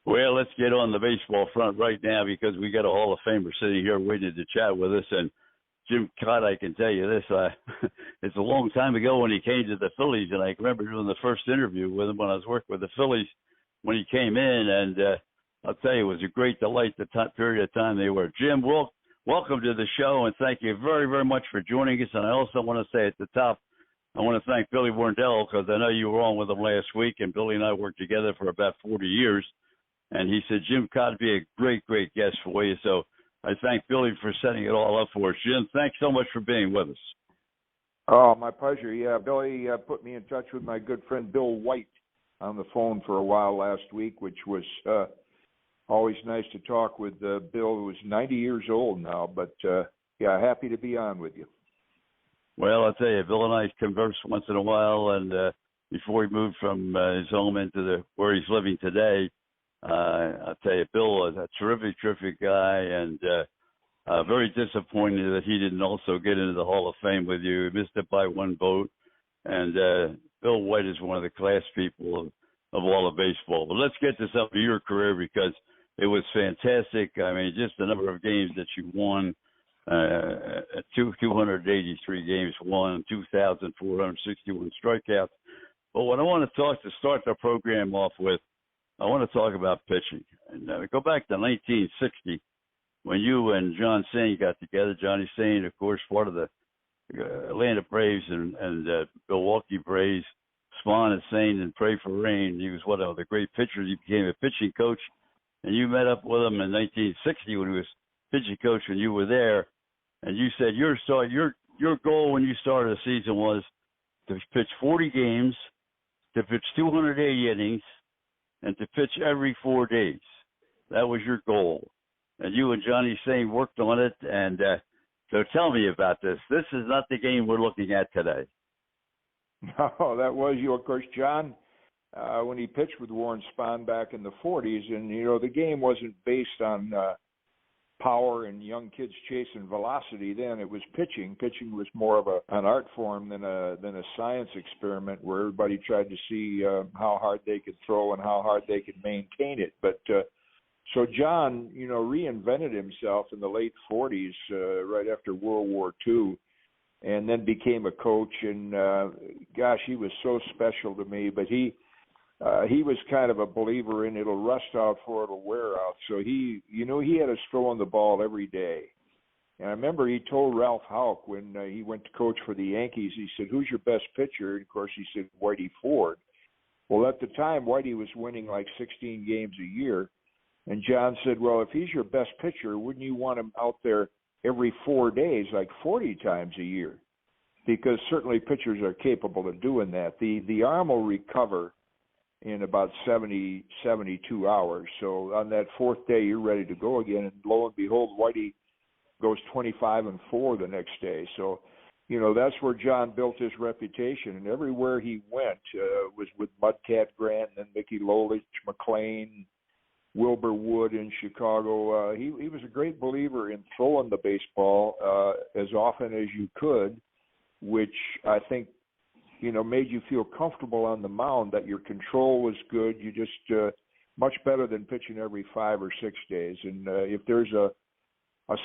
Well, let's get on the baseball front right now because we got a Hall of Famer sitting here waiting to chat with us. And Jim Kaat, I can tell you this, it's a long time ago when he came to the Phillies, and I remember doing the first interview with him when I was working with the Phillies when he came in, and I'll tell you, it was a great delight the period of time they were. Jim, welcome to the show, and thank you very, very much for joining us. And I also want to say at the top, I want to thank Billy Warndell because I know you were on with him last week, and Billy and I worked together for about 40 years. And he said Jim Kaat would be a great, great guest for you. So I thank Billy for setting it all up for us. Jim, thanks so much for being with us. Oh, my pleasure. Yeah, Billy put me in touch with my good friend Bill White on the phone for a while last week, which was always nice to talk with Bill, who is 90 years old now. But, yeah, happy to be on with you. Well, I'll tell you, Bill and I converse once in a while, and before he moved from his home into where he's living today, I'll tell you, Bill is a terrific, terrific guy, and very disappointed that he didn't also get into the Hall of Fame with you. He missed it by one vote, and Bill White is one of the class people of all of baseball. But let's get this up to your career because it was fantastic. I mean, just the number of games that you won. 283 games won, 2,461 strikeouts. But what I want to talk to start the program off with, I want to talk about pitching. And go back to 1960 when you and John Sain got together. Johnny Sain, of course, part of the Atlanta Braves and Milwaukee Braves. Spahn and Sain and Pray for Rain. He was one of the great pitchers. He became a pitching coach, and you met up with him in 1960 when he was pitching coach, and you were there. And you said your goal when you started the season was to pitch 40 games, to pitch 280 innings, and to pitch every 4 days. That was your goal. And you and Johnny Sain worked on it. And so tell me about this. This is not the game we're looking at today. No, that was you. Of course, John, when he pitched with Warren Spahn back in the 40s, and, you know, the game wasn't based on power and young kids chasing velocity then. It was pitching. Pitching was more of an art form than a science experiment where everybody tried to see how hard they could throw and how hard they could maintain it. But so John, you know, reinvented himself in the late 40s, right after World War II, and then became a coach. And gosh, he was so special to me. But he was kind of a believer in it'll rust out before it'll wear out. So he had us throwing the ball every day. And I remember he told Ralph Houck when he went to coach for the Yankees, he said, "Who's your best pitcher?" And of course he said Whitey Ford. Well, at the time, Whitey was winning like 16 games a year. And John said, "Well, if he's your best pitcher, wouldn't you want him out there every 4 days, like 40 times a year?" Because certainly pitchers are capable of doing that. The arm will recover in about 72 hours. So on that fourth day, you're ready to go again. And lo and behold, Whitey goes 25-4 the next day. So, you know, that's where John built his reputation. And everywhere he went was with Mudcat Grant and then Mickey Lolich, McLean, Wilbur Wood in Chicago. He was a great believer in throwing the baseball as often as you could, which I think, you know, made you feel comfortable on the mound, that your control was good. You just much better than pitching every 5 or 6 days. And if there's a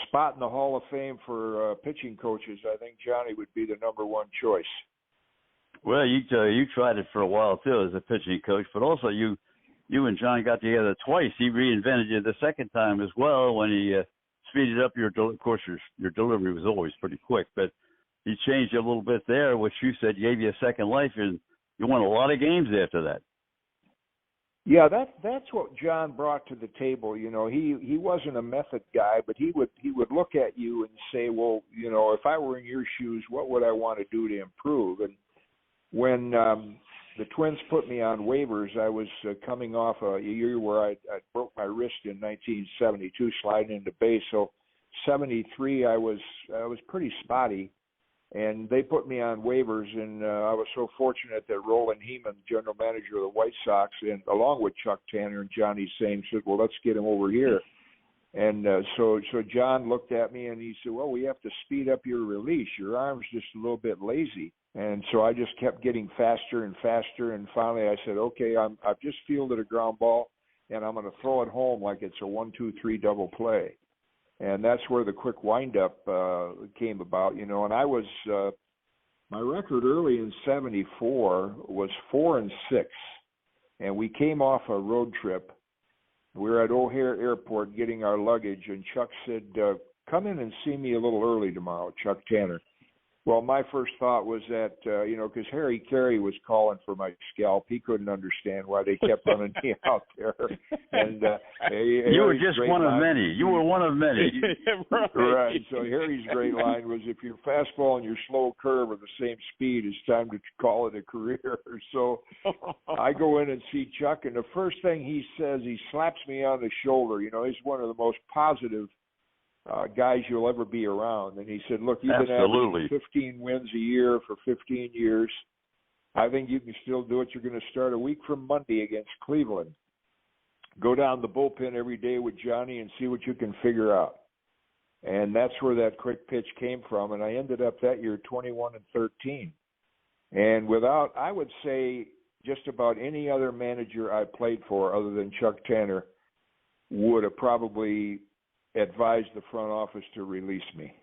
spot in the Hall of Fame for pitching coaches, I think Johnny would be the number one choice. Well, you tried it for a while too as a pitching coach, but also you and John got together twice. He reinvented you the second time as well when he speeded up your delivery was always pretty quick, but he changed it a little bit there, which you said gave you a second life, and you won a lot of games after that. Yeah, that's what John brought to the table. You know, he wasn't a method guy, but he would look at you and say, well, you know, if I were in your shoes, what would I want to do to improve? And when the Twins put me on waivers, I was coming off a year where I broke my wrist in 1972 sliding into base. So 73, I was pretty spotty. And they put me on waivers, and I was so fortunate that Roland Heeman, general manager of the White Sox, and along with Chuck Tanner and Johnny Sain, said, well, let's get him over here. And so John looked at me, and he said, well, we have to speed up your release. Your arm's just a little bit lazy. And so I just kept getting faster and faster, and finally I said, okay, I've just fielded a ground ball. and I'm going to throw it home like it's a 1-2-3 double play. And that's where the quick windup came about, you know. And I was my record early in '74 was 4-6, and we came off a road trip. We were at O'Hare Airport getting our luggage, and Chuck said, "Come in and see me a little early tomorrow," Chuck Tanner. Well, my first thought was that, you know, because Harry Carey was calling for my scalp. He couldn't understand why they kept running me out there. And you were just one of many. You were one of many. Right. So Harry's great line was, if your fastball and your slow curve are the same speed, it's time to call it a career. So I go in and see Chuck, and the first thing he says, he slaps me on the shoulder. You know, he's one of the most positive guys you'll ever be around. And he said, "Look, you've been averaging 15 wins a year for 15 years. I think you can still do it. You're going to start a week from Monday against Cleveland. Go down the bullpen every day with Johnny and see what you can figure out." And that's where that quick pitch came from. And I ended up that year 21-13. And without, I would say, just about any other manager I played for other than Chuck Tanner would have probably advised the front office to release me.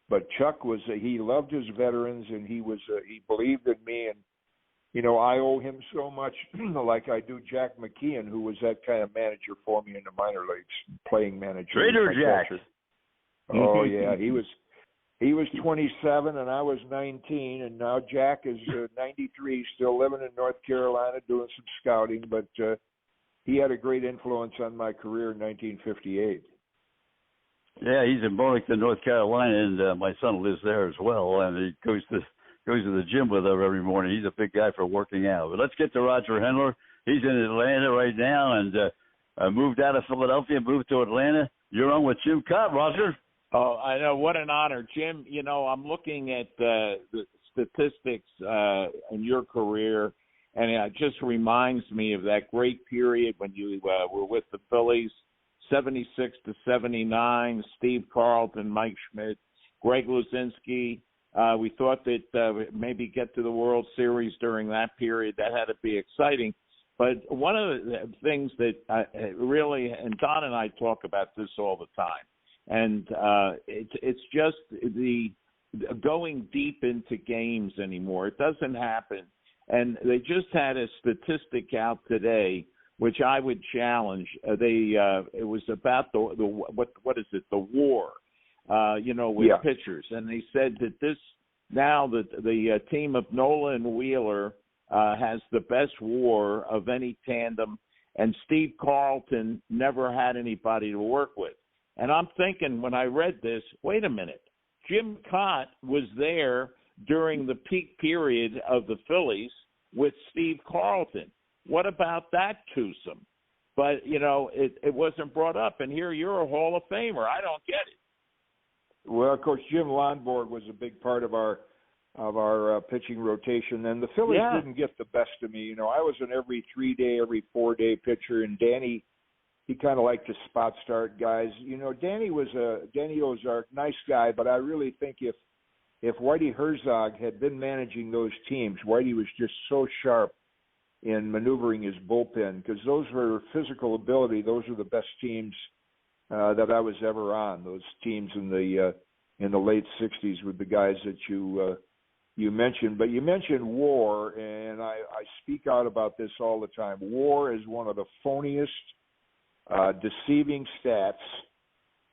But Chuck he loved his veterans, and he believed in me, and you know, I owe him so much, like I do Jack McKeon, who was that kind of manager for me in the minor leagues, playing manager. Trader Jack. Oh yeah, he was 27 and I was 19, and now Jack is 93, still living in North Carolina doing some scouting, but he had a great influence on my career in 1958. Yeah, he's in Burlington, North Carolina, and my son lives there as well, and he goes to the gym with her every morning. He's a big guy for working out. But let's get to Roger Hendler. He's in Atlanta right now, and moved out of Philadelphia, moved to Atlanta. You're on with Jim Kaat, Roger. Oh, I know. What an honor, Jim. You know, I'm looking at the statistics in your career, and it just reminds me of that great period when you were with the Phillies. 76-79, Steve Carlton, Mike Schmidt, Greg Luzinski. We thought that maybe get to the World Series during that period. That had to be exciting. But one of the things that really, and Don and I talk about this all the time, and it's just the going deep into games anymore. It doesn't happen. And they just had a statistic out today, which I would challenge. It was about the what is it? The WAR, with pitchers, and they said that the team of Nola and Wheeler has the best WAR of any tandem, and Steve Carlton never had anybody to work with. And I'm thinking when I read this, wait a minute, Jim Kaat was there during the peak period of the Phillies with Steve Carlton. What about that twosome? But, you know, it wasn't brought up. And here you're a Hall of Famer. I don't get it. Well, Coach Jim Lonborg was a big part of our pitching rotation. And the Phillies didn't get the best of me. You know, I was an every 3-day, every 4-day pitcher. And Danny, he kind of liked to spot start guys. You know, Danny Ozark, nice guy. But I really think if Whitey Herzog had been managing those teams, Whitey was just so sharp in maneuvering his bullpen, because those were physical ability. Those are the best teams that I was ever on. Those teams in the late '60s with the guys that you mentioned. But you mentioned WAR, and I speak out about this all the time. WAR is one of the phoniest, deceiving stats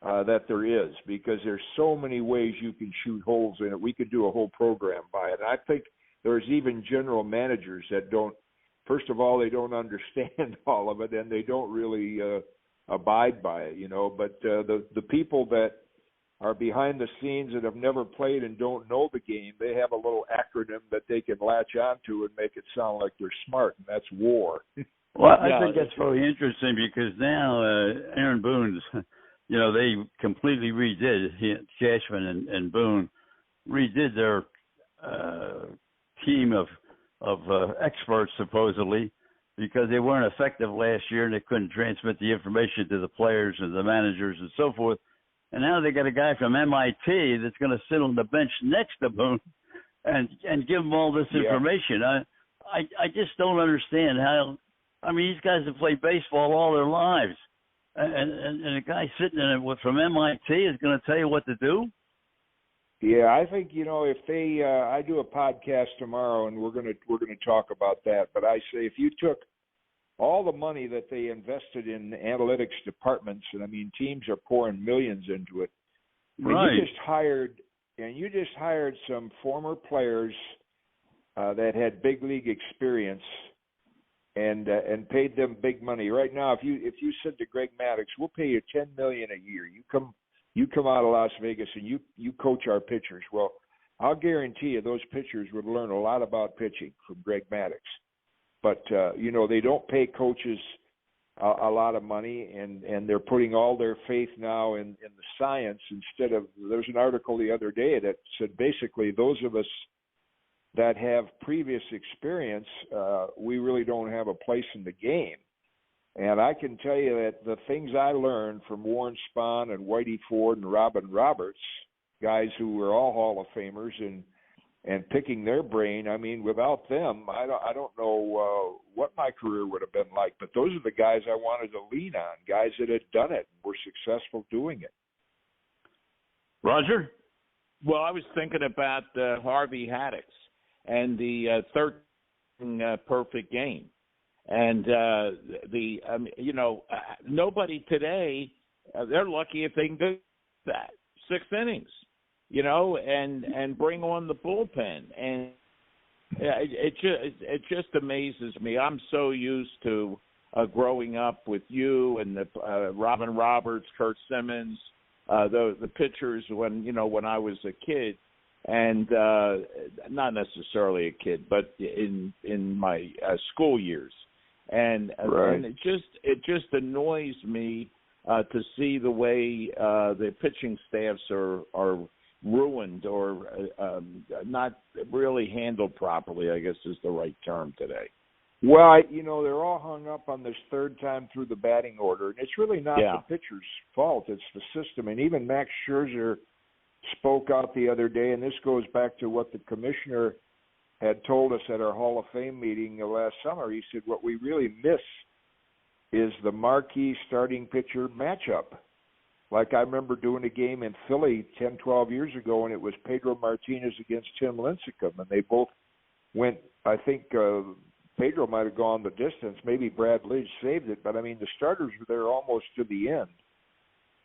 that there is, because there's so many ways you can shoot holes in it. We could do a whole program by it. And I think there's even general managers that don't. First of all, they don't understand all of it, and they don't really abide by it, you know. But the people that are behind the scenes that have never played and don't know the game, they have a little acronym that they can latch onto and make it sound like they're smart, and that's WAR. Well, I think that's very interesting, because now Aaron Boone's, you know, they completely redid, Cashman and Boone redid their team of experts, supposedly, because they weren't effective last year and they couldn't transmit the information to the players and the managers and so forth. And now they got a guy from MIT that's going to sit on the bench next to Boone and give them all this information. I just don't understand I mean, these guys have played baseball all their lives, and a guy sitting in it from MIT is going to tell you what to do. Yeah, I think if they, I do a podcast tomorrow, and we're gonna talk about that. But I say if you took all the money that they invested in analytics departments, and I mean teams are pouring millions into it, Right? You just hired some former players that had big league experience, and paid them big money. Right now, if you said to Greg Maddux, we'll pay you $10 million a year, you come out of Las Vegas and you coach our pitchers. Well, I'll guarantee you those pitchers would learn a lot about pitching from Greg Maddux. But they don't pay coaches a lot of money, and they're putting all their faith now in the science instead of. There's an article the other day that said basically those of us that have previous experience, we really don't have a place in the game. And I can tell you that the things I learned from Warren Spahn and Whitey Ford and Robin Roberts, guys who were all Hall of Famers, and picking their brain, I mean, without them, I don't know what my career would have been like. But those are the guys I wanted to lean on, guys that had done it and were successful doing it. Roger? Well, I was thinking about Harvey Haddix and the 13 perfect game. And nobody today, they're lucky if they can do that 6 innings, and bring on the bullpen. And it just amazes me. I'm so used to growing up with you and the Robin Roberts, Kurt Simmons, the pitchers when I was a kid. And not necessarily a kid, but in my school years. And it just annoys me to see the way the pitching staffs are ruined or not really handled properly, I guess is the right term today. Well, they're all hung up on this third time through the batting order, and it's really not the pitcher's fault. It's the system. And even Max Scherzer spoke out the other day, and this goes back to what the commissioner had told us at our Hall of Fame meeting last summer. He said, what we really miss is the marquee starting pitcher matchup. Like I remember doing a game in Philly 10, 12 years ago, and it was Pedro Martinez against Tim Lincecum, and they both went, I think Pedro might have gone the distance. Maybe Brad Lidge saved it, but, I mean, the starters were there almost to the end.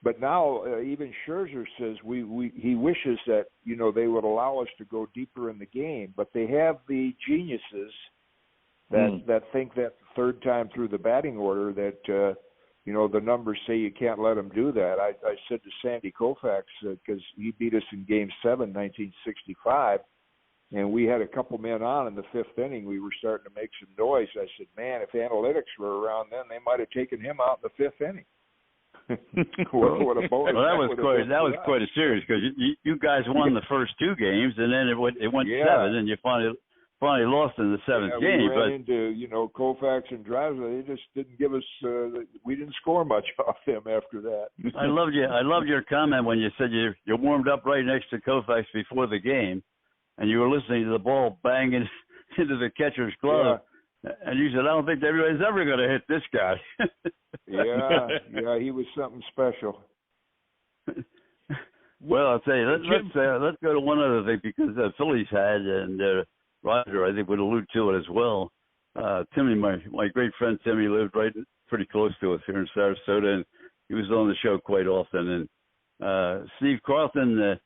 But now even Scherzer says he wishes that, they would allow us to go deeper in the game. But they have the geniuses that think that the third time through the batting order that, the numbers say you can't let them do that. I said to Sandy Koufax, because he beat us in Game 7, 1965, and we had a couple men on in the fifth inning. We were starting to make some noise. I said, man, if analytics were around then, they might have taken him out in the fifth inning. What a bonus! Well, that was quite a series because you guys won the first 2 games, and then it went 7, and you finally lost in the 7th game. We ran into Koufax and Drives. They just didn't give us. We didn't score much off them after that. I loved your comment when you said you warmed up right next to Koufax before the game, and you were listening to the ball banging into the catcher's glove. Yeah. And you said, I don't think everybody's ever going to hit this guy. Yeah, he was something special. Well, I'll tell you, let's go to one other thing because the Phillies had, and Roger, I think, would allude to it as well. Timmy, my great friend Timmy, lived right pretty close to us here in Sarasota, and he was on the show quite often. And Steve Carlton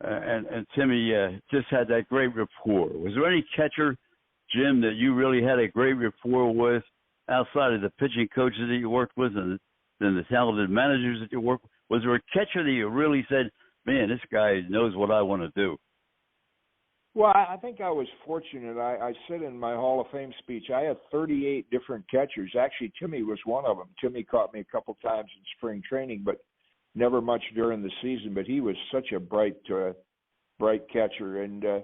and Timmy just had that great rapport. Was there any catcher, Jim, that you really had a great rapport with outside of the pitching coaches that you worked with and the talented managers that you worked with? Was there a catcher that you really said, man, this guy knows what I want to do? Well, I think I was fortunate. I said in my Hall of Fame speech, I had 38 different catchers. Actually, Timmy was one of them. Timmy caught me a couple times in spring training, but never much during the season. But he was such a bright catcher. And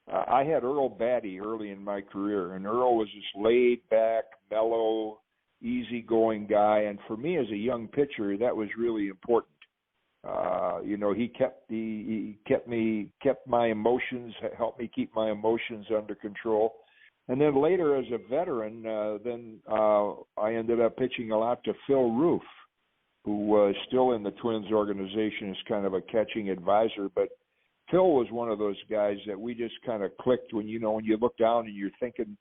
I had Earl Batty early in my career, and Earl was this laid back, mellow, easygoing guy. And for me as a young pitcher, that was really important. He kept my emotions, helped me keep my emotions under control. And then later as a veteran, I ended up pitching a lot to Phil Roof, who was still in the Twins organization as kind of a catching advisor. But Phil was one of those guys that we just kind of clicked when you look down and you're thinking,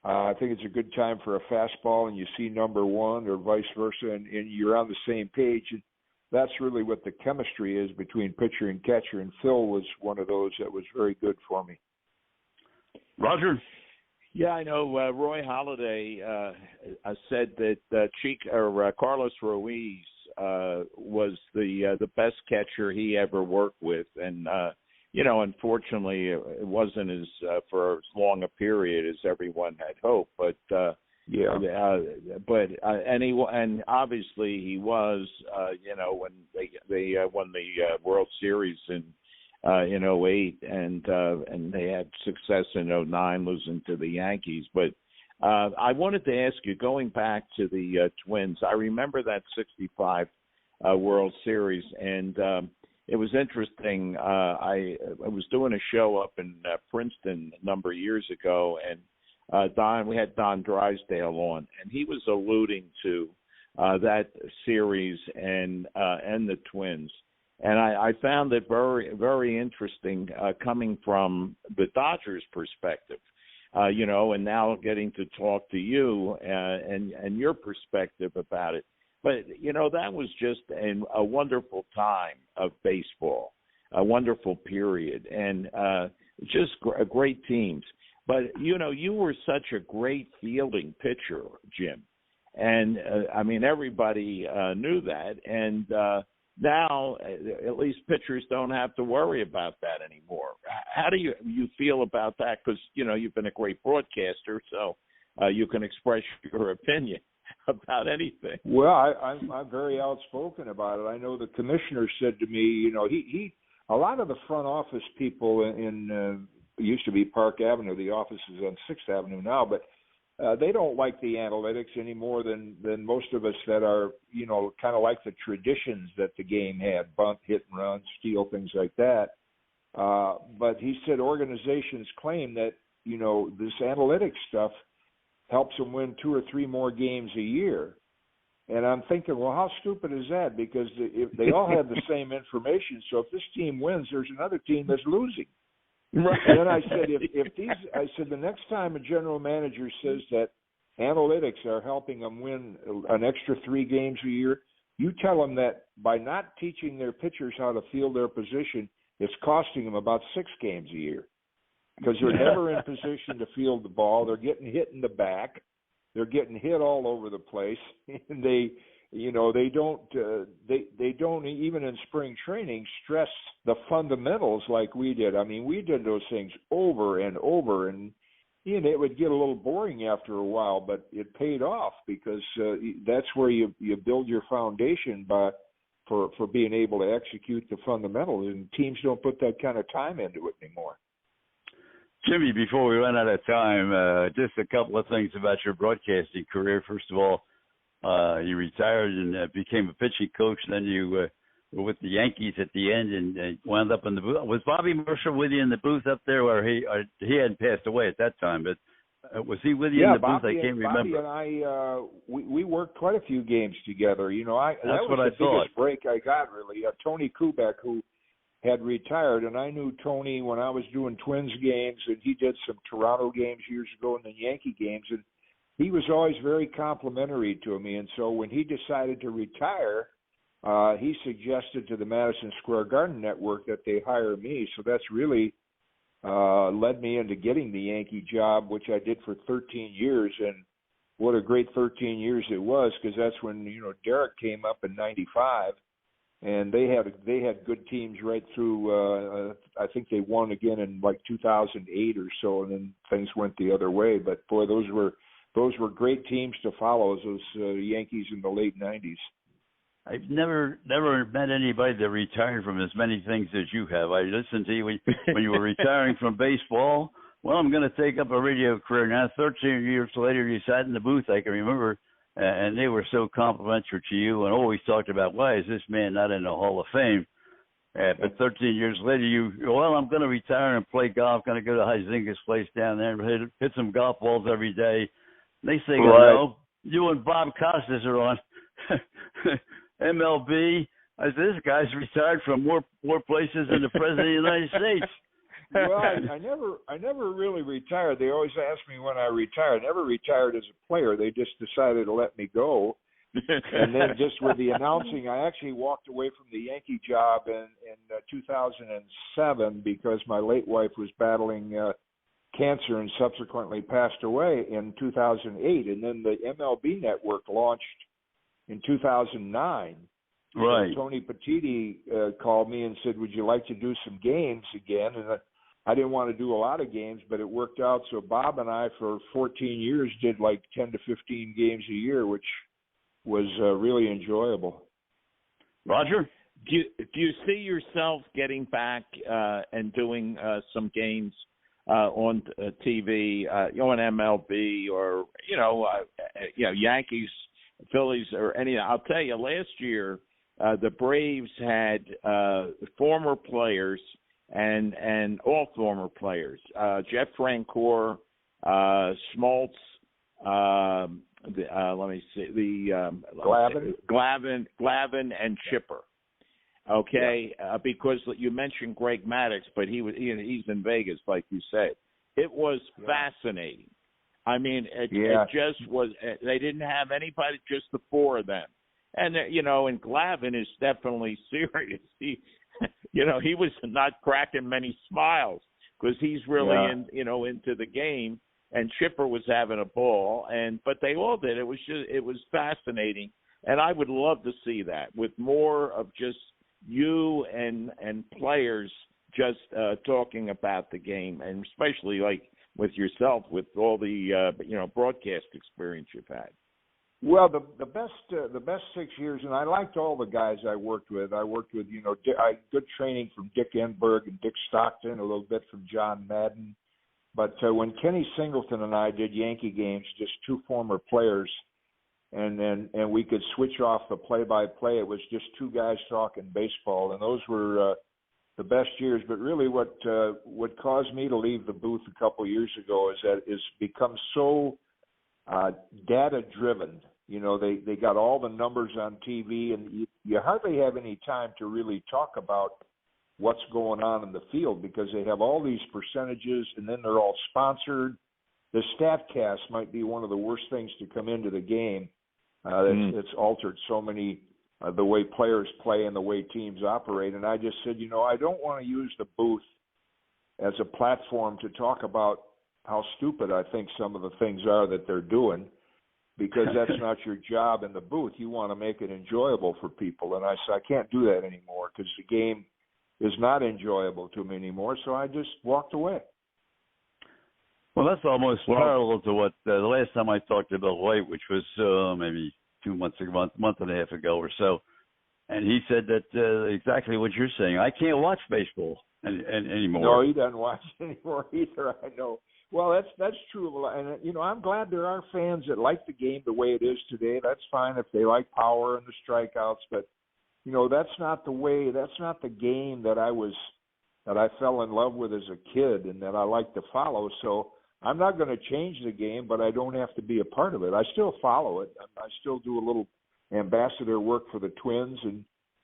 I think it's a good time for a fastball, and you see number one or vice versa, and you're on the same page. And that's really what the chemistry is between pitcher and catcher. And Phil was one of those that was very good for me. Roger? Yeah, I know. Roy Halladay said that Carlos Ruiz was the best catcher he ever worked with, and unfortunately, it wasn't for as long a period as everyone had hoped. But and obviously he was, when they won the World Series in 2008, and they had success in 2009, losing to the Yankees. But I wanted to ask you, going back to the Twins, I remember that '65 World Series, and it was interesting. I was doing a show up in Princeton a number of years ago, and we had Don Drysdale on, and he was alluding to that series and the Twins. And I found it very, very interesting coming from the Dodgers' perspective, and now getting to talk to you and your perspective about it. But, that was just a wonderful time of baseball, a wonderful period, and just great teams. But, you were such a great fielding pitcher, Jim. And, everybody knew that. And now, at least pitchers don't have to worry about that anymore. How do you feel about that? Because, you've been a great broadcaster, so you can express your opinion about anything. Well, I'm very outspoken about it. I know the commissioner said to me, he a lot of the front office people in used to be Park Avenue, the office is on 6th Avenue now, but they don't like the analytics any more than most of us that are, kind of like the traditions that the game had, bunt, hit and run, steal, things like that. But he said organizations claim that, this analytics stuff helps them win 2 or 3 more games a year. And I'm thinking, well, how stupid is that? Because if they all have the same information, so if this team wins, there's another team that's losing. Right. And then I said, the next time a general manager says that analytics are helping them win an extra 3 games a year, you tell them that by not teaching their pitchers how to field their position, it's costing them about 6 games a year. Because they're never in position to field the ball. They're getting hit in the back. They're getting hit all over the place. And they don't even in spring training stress the fundamentals like we did. I mean, we did those things over and over, and it would get a little boring after a while, but it paid off because that's where you build your foundation for being able to execute the fundamentals, and teams don't put that kind of time into it anymore. Jimmy, before we run out of time, just a couple of things about your broadcasting career. First of all, you retired and became a pitching coach. Then you were with the Yankees at the end and wound up in the booth. Was Bobby Marshall with you in the booth up there, or he hadn't passed away at that time? But was he with you in the booth? I can't remember. Bobby and I, we worked quite a few games together. That was the biggest break I got, really. Tony Kubek, who had retired, and I knew Tony when I was doing Twins games, and he did some Toronto games years ago and then Yankee games, and he was always very complimentary to me. And so when he decided to retire, he suggested to the Madison Square Garden Network that they hire me. So that's really led me into getting the Yankee job, which I did for 13 years. And what a great 13 years it was, because that's when, Derek came up in 95. And they had good teams right through. I think they won again in like 2008 or so, and then things went the other way. But boy, those were great teams to follow. Those Yankees in the late '90s. I've never met anybody that retired from as many things as you have. I listened to you when you were retiring from baseball. Well, I'm going to take up a radio career now. 13 years later, you sat in the booth. I can remember. And they were so complimentary to you and always talked about, why is this man not in the Hall of Fame? But 13 years later, I'm going to retire and play golf. Going to go to Huizinga's place down there and hit some golf balls every day. Next thing I know, you and Bob Costas are on MLB. I said, this guy's retired from more places than the President of the United States. Well, I never really retired. They always ask me when I retired. I never retired as a player. They just decided to let me go. And then just with the announcing, I actually walked away from the Yankee job in 2007 because my late wife was battling cancer and subsequently passed away in 2008. And then the MLB network launched in 2009. Right. And Tony Petitti called me and said, would you like to do some games again? And I didn't want to do a lot of games, but it worked out. So Bob and I, for 14 years, did like 10 to 15 games a year, which was really enjoyable. Roger? Do you see yourself getting back and doing some games on TV, on MLB or, Yankees, Phillies, or any? I'll tell you, last year, the Braves had former players and all former players. Jeff Francoeur, Smoltz, let me see, Glavine and Chipper. Okay, yeah. Because you mentioned Greg Maddux, but he's in Vegas, like you said. It was fascinating. I mean, it just was. They didn't have anybody, just the four of them. And and Glavine is definitely serious. He was not cracking many smiles because he's really into the game. And Chipper was having a ball, but they all did. It was fascinating, and I would love to see that with more of just you and players just talking about the game, and especially like with yourself with all the broadcast experience you've had. Well, the best 6 years, and I liked all the guys I worked with. I worked with I good training from Dick Enberg and Dick Stockton, a little bit from John Madden. But when Kenny Singleton and I did Yankee games, just two former players, and we could switch off the play-by-play, it was just two guys talking baseball, and those were the best years. But really what caused me to leave the booth a couple years ago is that it's become so data-driven. They got all the numbers on TV, and you hardly have any time to really talk about what's going on in the field because they have all these percentages, and then they're all sponsored. The StatCast might be one of the worst things to come into the game. It's altered so many the way players play and the way teams operate. And I just said, I don't want to use the booth as a platform to talk about how stupid I think some of the things are that they're doing, because that's not your job in the booth. You want to make it enjoyable for people. And I said, I can't do that anymore because the game is not enjoyable to me anymore, so I just walked away. Well, that's almost parallel to what the last time I talked to Bill White, which was maybe 2 months ago, month and a half ago or so, and he said that exactly what you're saying. I can't watch baseball anymore. No, he doesn't watch anymore either. I know. Well, that's true, and I'm glad there are fans that like the game the way it is today. That's fine if they like power and the strikeouts, but that's not the way. That's not the game that I fell in love with as a kid and that I like to follow. So I'm not going to change the game, but I don't have to be a part of it. I still follow it. I still do a little ambassador work for the Twins,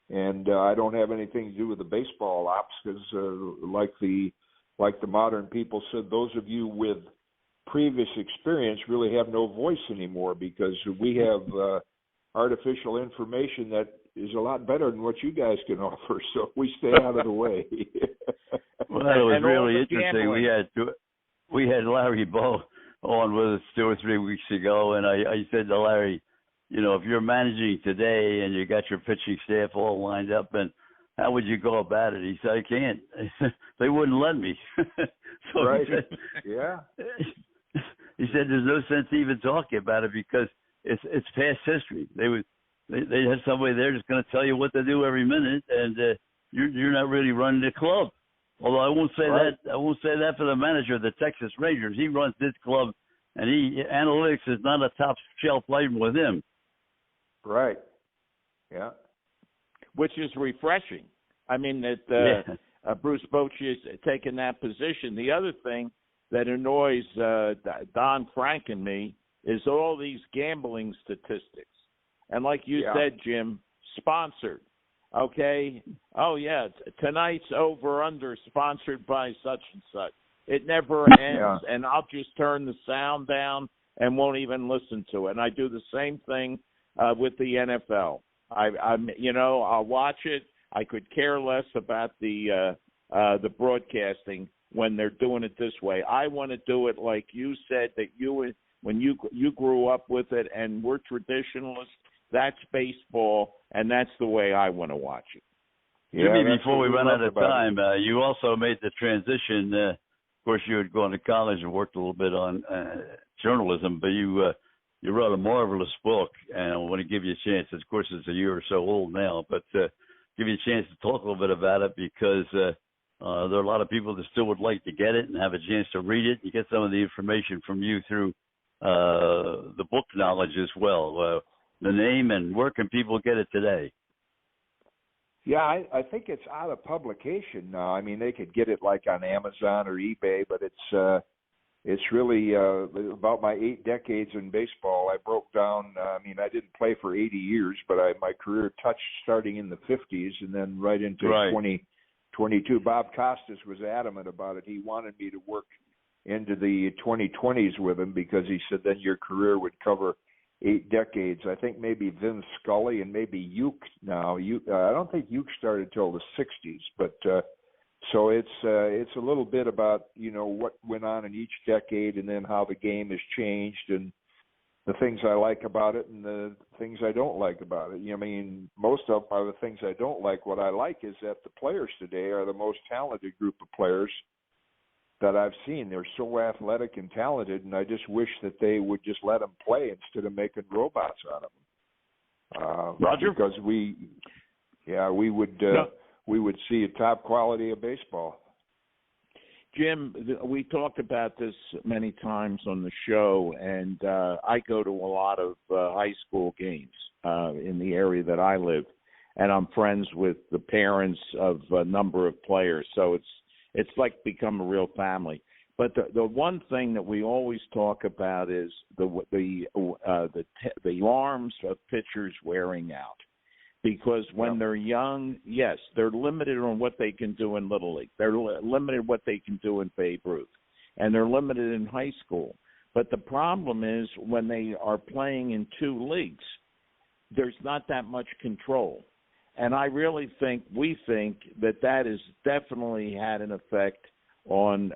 and I don't have anything to do with the baseball ops because, like the modern people said, those of you with previous experience really have no voice anymore because we have artificial information that is a lot better than what you guys can offer, so we stay out of the way. Well, that was really interesting. We had Larry Bow on with us 2 or 3 weeks ago, and I said to Larry, if you're managing today and you got your pitching staff all lined up, and how would you go about it? He said, I can't. They wouldn't let me. So right. He said, yeah. He said there's no sense even talking about it because it's past history. They have somebody there that's going to tell you what to do every minute, and you're not really running the club. Although I won't say that. I won't say that for the manager of the Texas Rangers. He runs this club, and analytics is not a top shelf item with him. Right. Yeah. Which is refreshing. I mean, that Bruce Bochy is taking that position. The other thing that annoys Don, Frank, and me is all these gambling statistics. And like you said, Jim, sponsored. Okay? Oh, yeah, tonight's over-under sponsored by such and such. It never ends, and I'll just turn the sound down and won't even listen to it. And I do the same thing with the NFL. I'll watch it. I could care less about the broadcasting when they're doing it this way. I want to do it like you said that when you grew up with it, and we're traditionalists. That's baseball, and that's the way I want to watch it. Jimmy, before we run out of time, you also made the transition. Of course, you had gone to college and worked a little bit on journalism, but you wrote a marvelous book, and I want to give you a chance. Of course, it's a year or so old now, but give you a chance to talk a little bit about it because there are a lot of people that still would like to get it and have a chance to read it. You get some of the information from you through the book knowledge as well. The name and where can people get it today? Yeah, I think it's out of publication now. I mean, they could get it like on Amazon or eBay, but it's really about my 8 decades in baseball. I broke down. I mean, I didn't play for 80 years, but my career touched starting in the 50s and then right into 2022. Bob Costas was adamant about it. He wanted me to work into the 2020s with him because he said then your career would cover 8 decades. I think maybe Vin Scully and maybe Uke now. I don't think Uke started till the 60s, but so it's a little bit about what went on in each decade and then how the game has changed and the things I like about it and the things I don't like about it. I mean, most of them are the things I don't like. What I like is that the players today are the most talented group of players that I've seen. They're so athletic and talented, and I just wish that they would just let them play instead of making robots out of them. Roger, because we would see a top quality of baseball. Jim, we talked about this many times on the show, and I go to a lot of high school games in the area that I live, and I'm friends with the parents of a number of players, so it's like become a real family. But the one thing that we always talk about is the arms of pitchers wearing out, because when they're young, yes, they're limited on what they can do in Little League. They're limited what they can do in Babe Ruth, and they're limited in high school. But the problem is when they are playing in 2 leagues, there's not that much control. And I really we think that has definitely had an effect on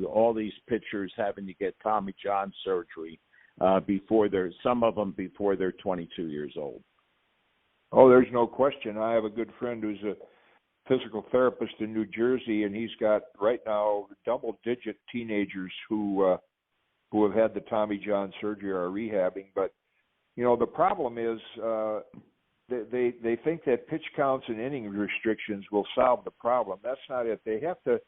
all these pitchers having to get Tommy John surgery some of them before they're 22 years old. Oh, there's no question. I have a good friend who's a physical therapist in New Jersey, and he's got right now double-digit teenagers who have had the Tommy John surgery or are rehabbing. But the problem is. They think that pitch counts and inning restrictions will solve the problem. That's not it. They have to,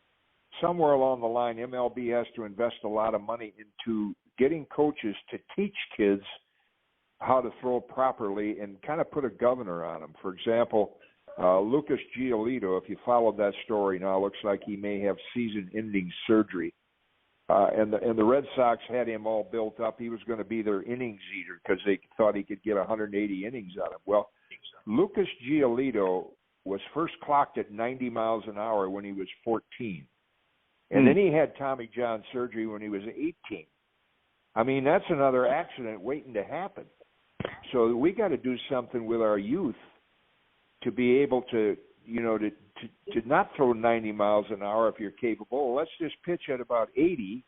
somewhere along the line, MLB has to invest a lot of money into getting coaches to teach kids how to throw properly and kind of put a governor on them. For example, Lucas Giolito, if you followed that story now, looks like he may have season-ending surgery. And the Red Sox had him all built up. He was going to be their innings eater because they thought he could get 180 innings out of him. Well, Lucas Giolito was first clocked at 90 miles an hour when he was 14. And then he had Tommy John surgery when he was 18. I mean, that's another accident waiting to happen. So we got to do something with our youth to be able to, to not throw 90 miles an hour if you're capable. Let's just pitch at about 80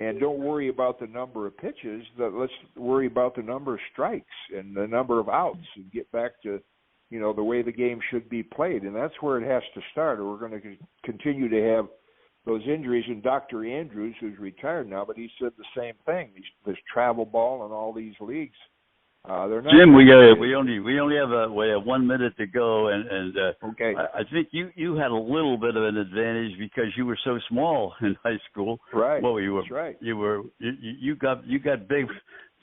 and don't worry about the number of pitches. Let's worry about the number of strikes and the number of outs and get back to, the way the game should be played. And that's where it has to start, or we're going to continue to have those injuries. And Dr. Andrews, who's retired now, but he said the same thing. This travel ball and all these leagues. They're not. Jim, we only have 1 minute to go, and okay. I think you had a little bit of an advantage because you were so small in high school. Right. Well, you were. That's right. You got big,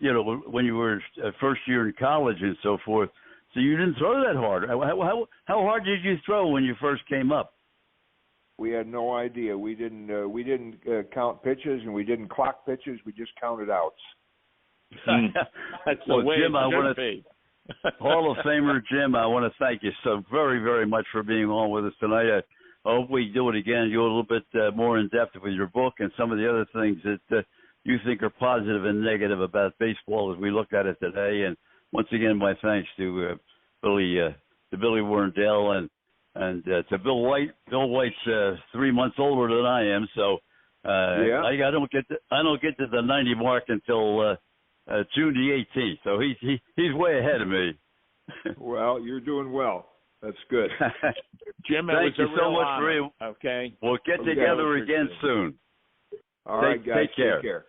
when you were first year in college and so forth. So you didn't throw that hard. How hard did you throw when you first came up? We had no idea. We didn't count pitches, and we didn't clock pitches. We just counted outs. That's well, the way Jim, it should be. Hall of Famer Jim, I want to thank you so very, very much for being on with us tonight. I hope we do it again. You're a little bit more in depth with your book and some of the other things that you think are positive and negative about baseball as we look at it today. And once again, my thanks to Billy Warrendale and to Bill White. Bill White's 3 months older than I am, so I don't get to the 90 mark until June the 18th. So he's way ahead of me. Well, you're doing well. That's good. Jim, thank you so much honor. for Okay. We'll get together again soon. All right, guys. Take care. Take care.